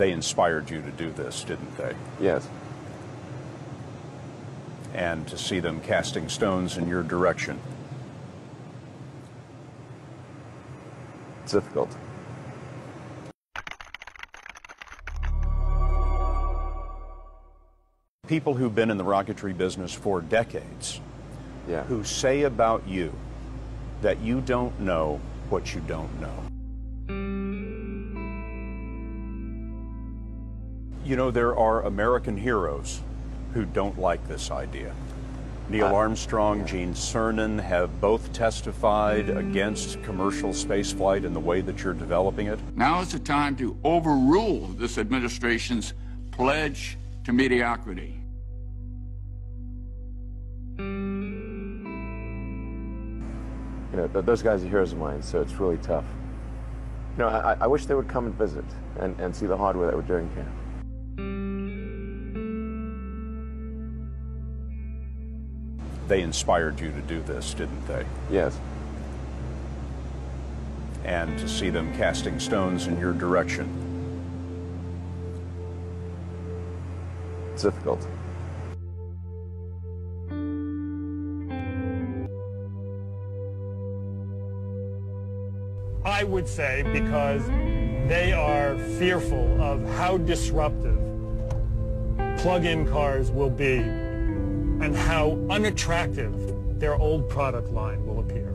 They inspired you to do this, didn't they? Yes. And to see them casting stones in your direction. It's difficult. People who've been in the rocketry business for decades, Yeah. who say about you that you don't know what you don't know. You know, there are American heroes who don't like this idea. Neil Armstrong, Gene Cernan have both testified against commercial spaceflight in the way that you're developing it. Now is the time to overrule this administration's pledge to mediocrity. You know, those guys are heroes of mine, so it's really tough. You know, I wish they would come and visit and see the hardware that we're doing here. They inspired you to do this, didn't they? Yes. And to see them casting stones in your direction. It's difficult. I would say because they are fearful of how disruptive plug-in cars will be and how unattractive their old product line will appear.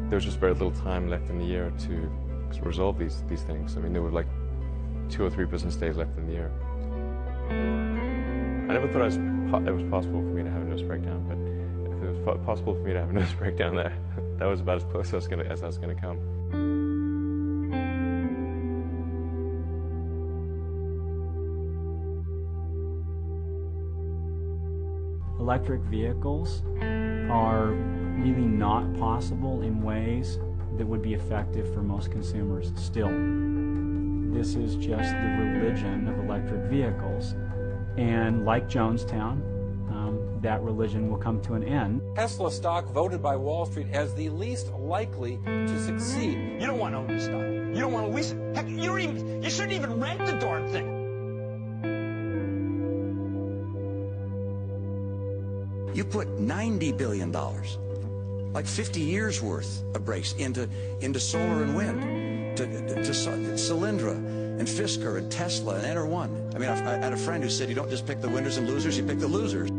There's just very little time left in the year to resolve these things. I mean, there were like 2 or 3 business days left in the year. I never thought it was possible for me to have a nervous breakdown, but if it was possible for me to have a nervous breakdown, that was about as close as I was going to come. Electric vehicles are really not possible in ways that would be effective for most consumers still. This is just the religion of electric vehicles, and like Jonestown, that religion will come to an end. Tesla stock voted by Wall Street as the least likely to succeed. You don't want to own the stock. You don't want to lease it. Heck, you shouldn't even rent the darn thing. You put $90 billion, like 50 years worth of brakes into solar and wind, to Solyndra and Fisker and Tesla and Enter1. I mean, I had a friend who said you don't just pick the winners and losers, you pick the losers.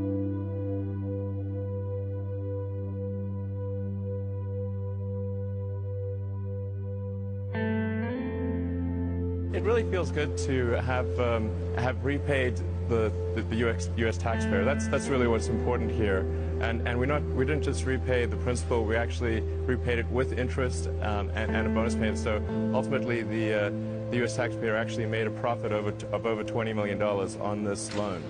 It really feels good to have repaid the U.S. taxpayer. That's really what's important here. And we didn't just repay the principal. We actually repaid it with interest and a bonus payment. So ultimately, the U.S. taxpayer actually made a profit of over $20 million on this loan.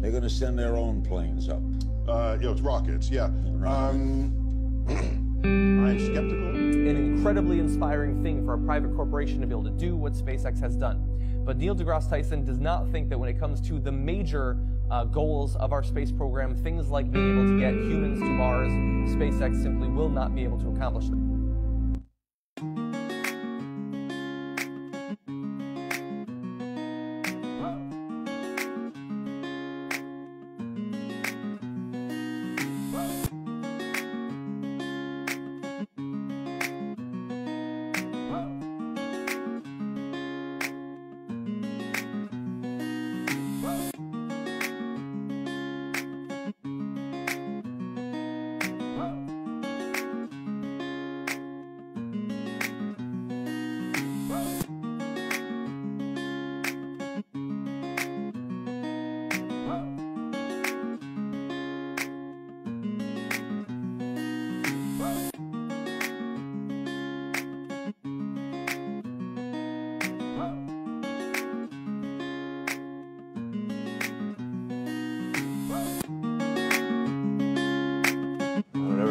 They're going to send their own planes up. It's rockets, yeah. I'm skeptical. An incredibly inspiring thing for a private corporation to be able to do what SpaceX has done. But Neil deGrasse Tyson does not think that when it comes to the major goals of our space program, things like being able to get humans to Mars, SpaceX simply will not be able to accomplish them.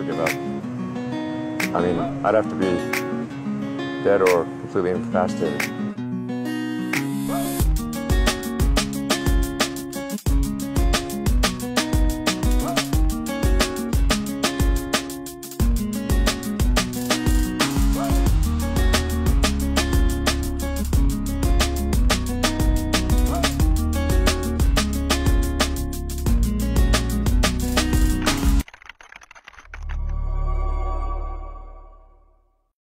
Give up. I mean, I'd have to be dead or completely incapacitated.